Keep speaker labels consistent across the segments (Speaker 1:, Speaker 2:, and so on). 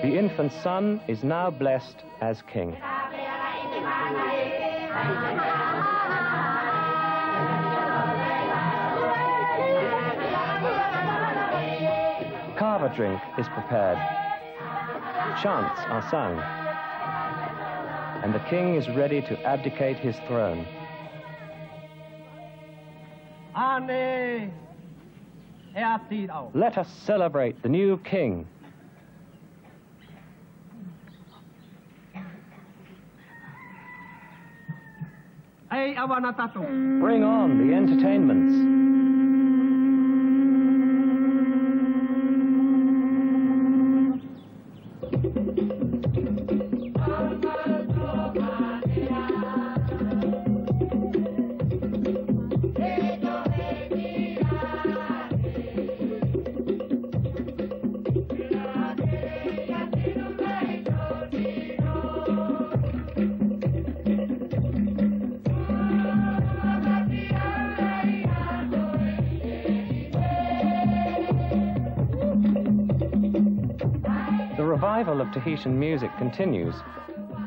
Speaker 1: The infant son is now blessed as king. Kava drink is prepared. Chants are sung. And the king is ready to abdicate his throne. Let us celebrate the new king. Bring on the entertainments. The revival of Tahitian music continues,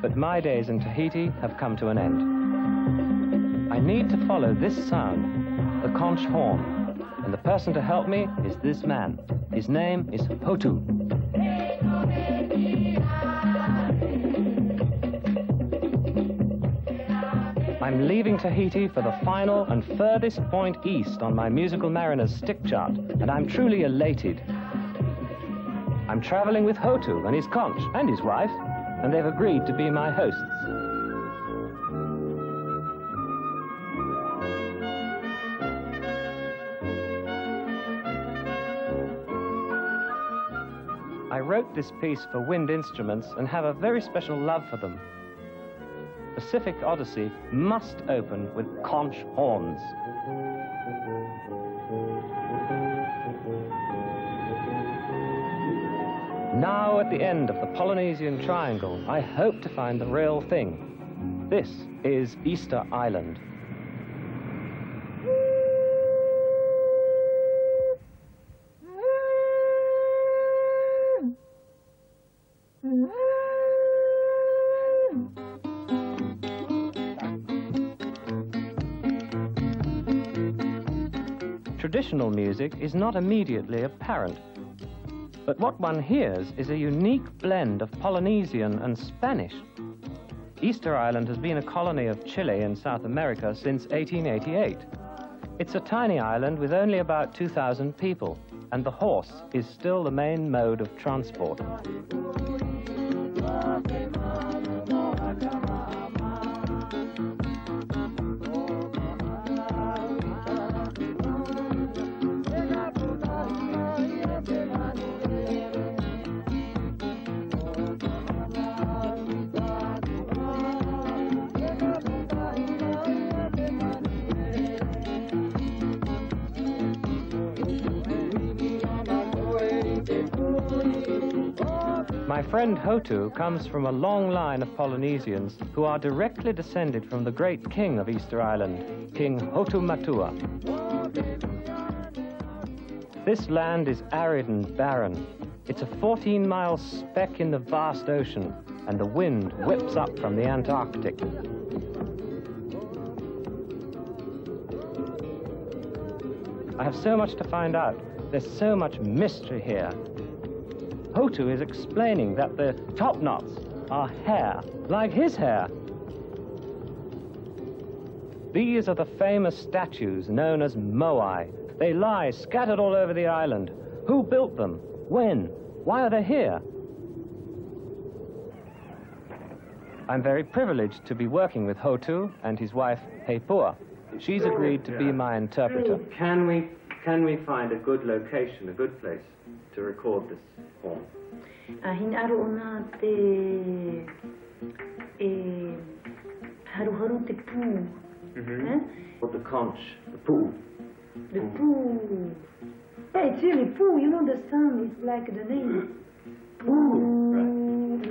Speaker 1: but my days in Tahiti have come to an end. I need to follow this sound, the conch horn, and the person to help me is this man. His name is Hotu. I'm leaving Tahiti for the final and furthest point east on my musical mariner's stick chart, and I'm truly elated. I'm traveling with Hotu and his conch and his wife, and they've agreed to be my hosts. I wrote this piece for wind instruments and have a very special love for them. Pacific Odyssey must open with conch horns. Now at the end of the Polynesian Triangle, I hope to find the real thing. This is Easter Island. Traditional music is not immediately apparent, but what one hears is a unique blend of Polynesian and Spanish. Easter Island has been a colony of Chile in South America since 1888. It's a tiny island with only about 2,000 people, and the horse is still the main mode of transport. My friend Hotu comes from a long line of Polynesians who are directly descended from the great king of Easter Island, King Hotu Matua. This land is arid and barren. It's a 14-mile speck in the vast ocean, and the wind whips up from the Antarctic. I have so much to find out. There's so much mystery here. Hotu is explaining that the top knots are hair, like his hair. These are the famous statues known as moai. They lie scattered all over the island. Who built them? When? Why are they here? I'm very privileged to be working with Hotu and his wife, Heipua. She's agreed to be my interpreter. Can we find a good location, a good place to record this horn? What the conch, the poo.
Speaker 2: The poo. Yeah, it's really poo. You know the sound is like the name. Poo.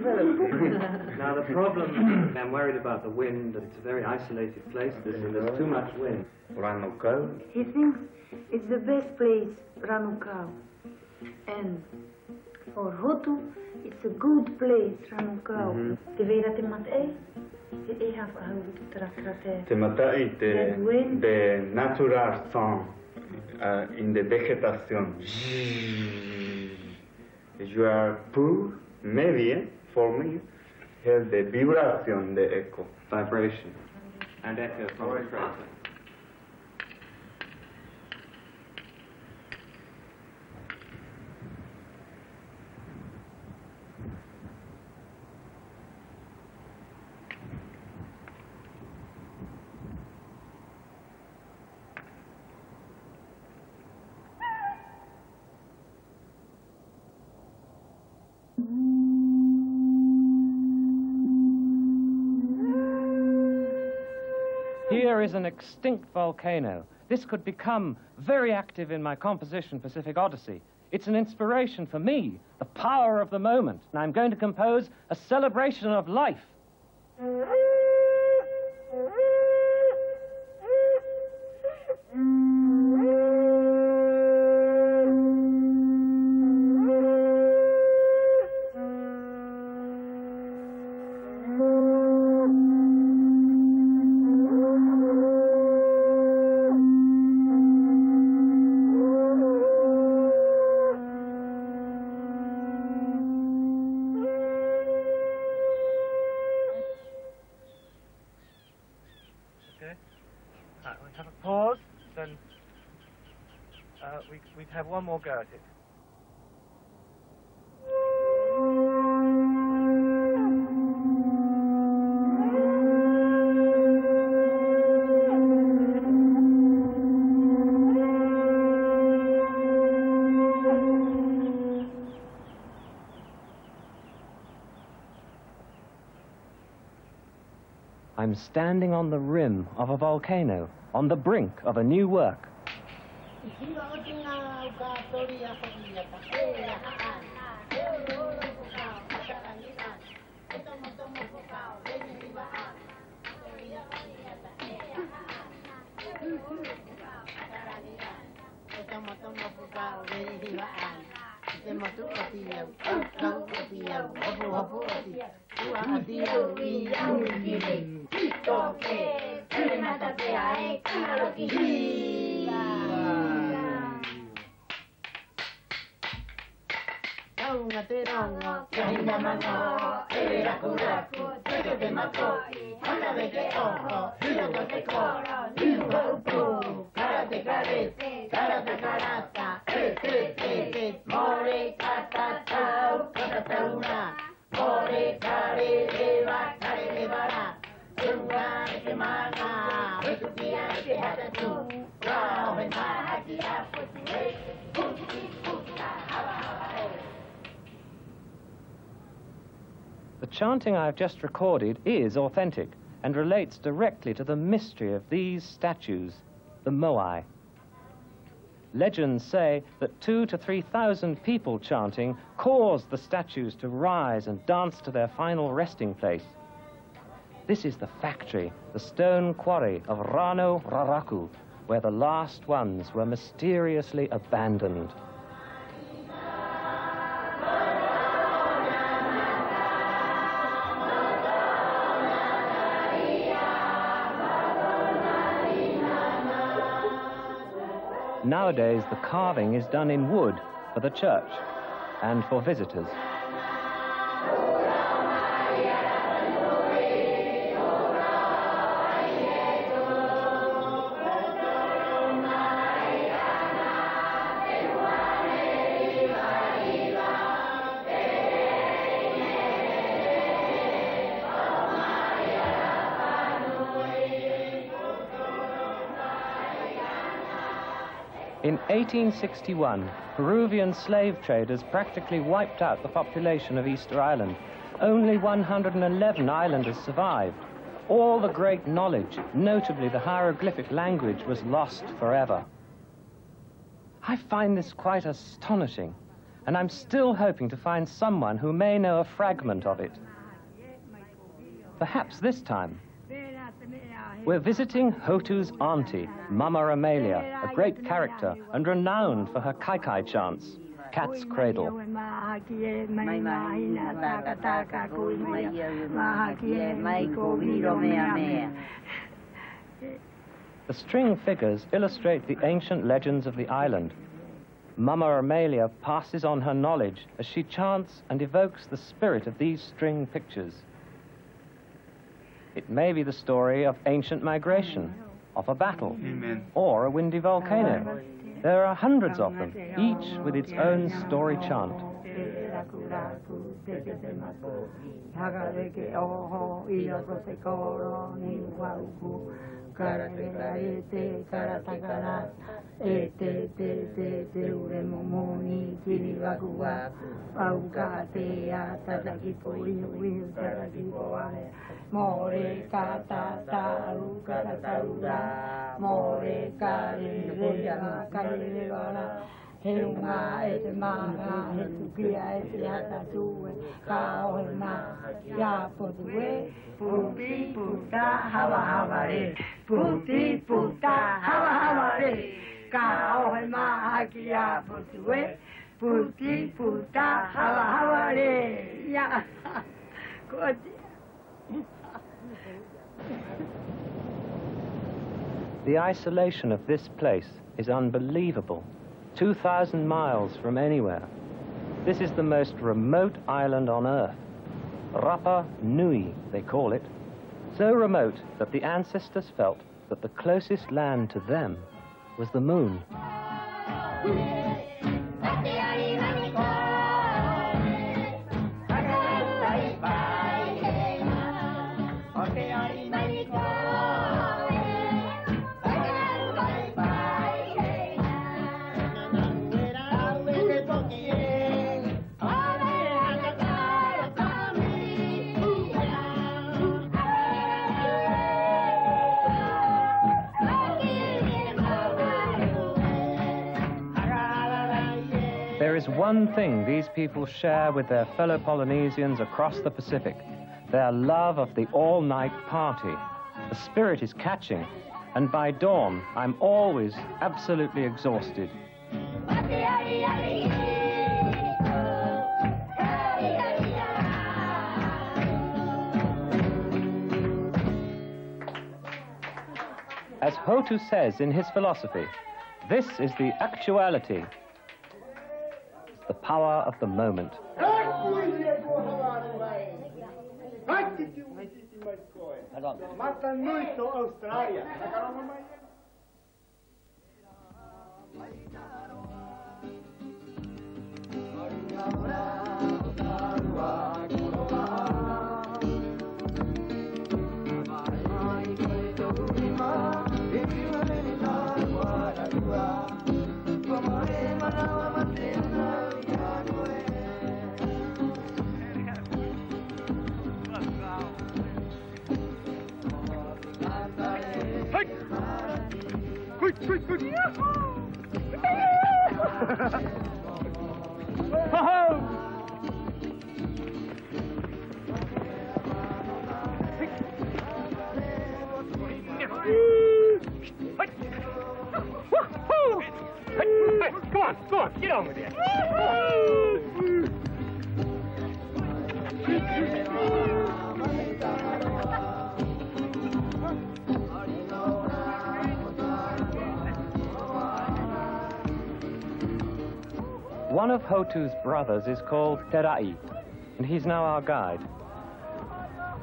Speaker 2: Right.
Speaker 1: Now the problem, I'm worried about the wind, that it's a very isolated place, there's too much wind. Ranukau?
Speaker 2: He thinks it's the best place, Ranukau. And for Hotu, it's a good place, Ranukau. Te vera te mate, e have a tratrate.
Speaker 3: Te matai the natural song in the vegetation. You are poor, maybe for me, hear the vibration, the echo, vibration, and echo from the crater.
Speaker 1: Here is an extinct volcano. This could become very active in my composition, Pacific Odyssey. It's an inspiration for me, the power of the moment. And I'm going to compose a celebration of life.
Speaker 4: We have a pause, then we'd have one more go at it.
Speaker 1: I'm standing on the rim of a volcano, on the brink of a new work. The chanting I've just recorded is authentic and relates directly to the mystery of these statues, the moai. Legends say that 2,000 to 3,000 people chanting caused the statues to rise and dance to their final resting place. This is the factory, the stone quarry of Rano Raraku, where the last ones were mysteriously abandoned. Nowadays, the carving is done in wood for the church and for visitors. In 1861, Peruvian slave traders practically wiped out the population of Easter Island. Only 111 islanders survived. All the great knowledge, notably the hieroglyphic language, was lost forever. I find this quite astonishing, and I'm still hoping to find someone who may know a fragment of it. Perhaps this time. We're visiting Hotu's auntie, Mama Amalia, a great character and renowned for her kaikai chants. cat's cradle. The string figures illustrate the ancient legends of the island. Mama Amelia passes on her knowledge as she chants and evokes the spirit of these string pictures. It may be the story of ancient migration, of a battle, or a windy volcano. There are hundreds of them, each with its own story chant. The isolation of this place is unbelievable. 2,000 miles from anywhere. This is the most remote island on Earth. Rapa Nui, they call it. So remote that the ancestors felt that the closest land to them was the moon. There is one thing these people share with their fellow Polynesians across the Pacific, their love of the all-night party. The spirit is catching, and by dawn, I'm always absolutely exhausted. As Hotu says in his philosophy, this is the actuality, the power of the moment.
Speaker 4: Go on, get on with it.
Speaker 1: One of Hotu's brothers is called Terai, and he's now our guide.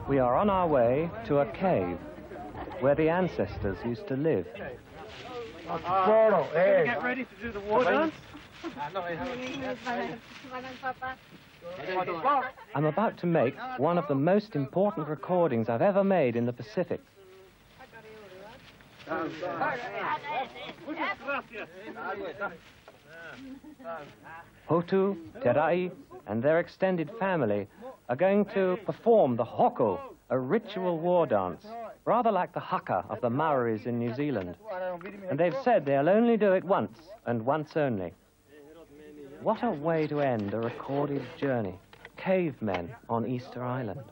Speaker 1: We are on our way to a cave where the ancestors used to live.
Speaker 4: Get ready to do the war dance.
Speaker 1: I'm about to make one of the most important recordings I've ever made in the Pacific. Hotu, Terai, and their extended family are going to perform the hoko, a ritual war dance, rather like the haka of the Maoris in New Zealand. And they've said they'll only do it once, and once only. What a way to end a recorded journey. Cavemen on Easter Island.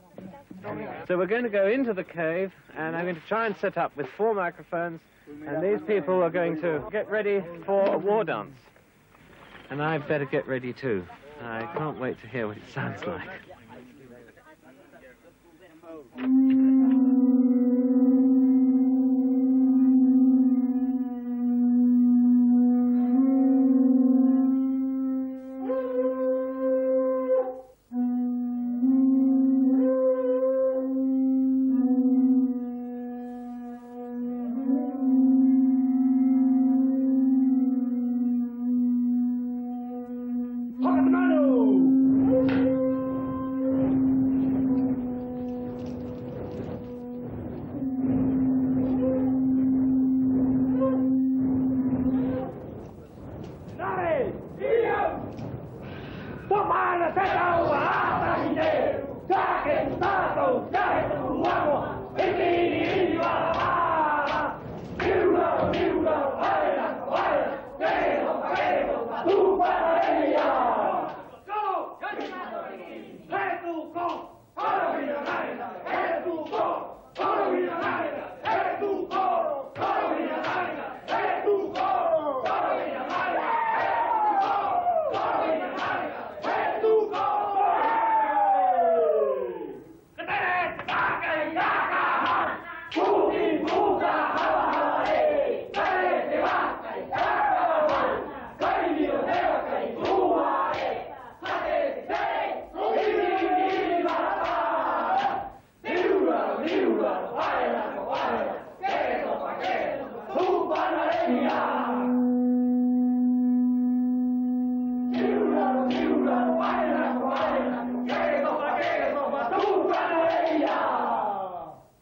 Speaker 4: So we're going to go into the cave, and I'm going to try and set up with 4 microphones, and these people are going to get ready for a war dance. And I'd better get ready too. I can't wait to hear what it sounds like.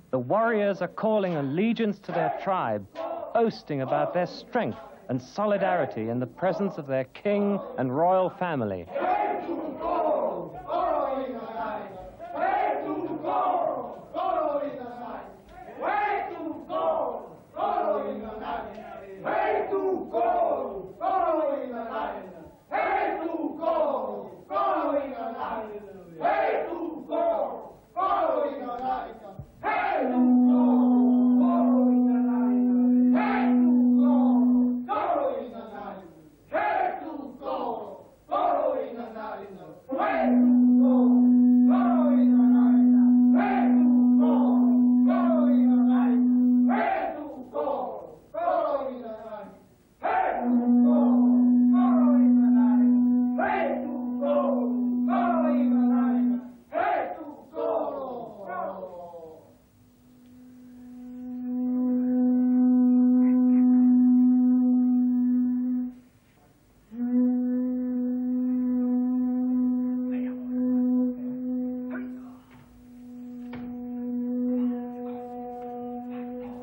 Speaker 1: The warriors are calling allegiance to their tribe, boasting about their strength and solidarity in the presence of their king and royal family.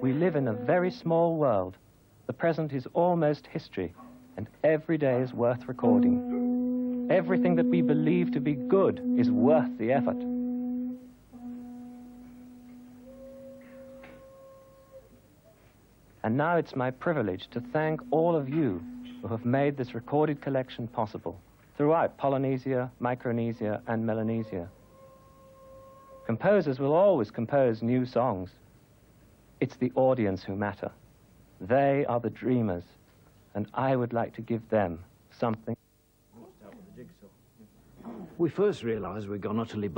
Speaker 1: We live in a very small world. The present is almost history, and every day is worth recording. Everything that we believe to be good is worth the effort. And now it's my privilege to thank all of you who have made this recorded collection possible throughout Polynesia, Micronesia, and Melanesia. Composers will always compose new songs. It's the audience who matter. They are the dreamers, and I would like to give them something.
Speaker 5: We first realised we'd gone utterly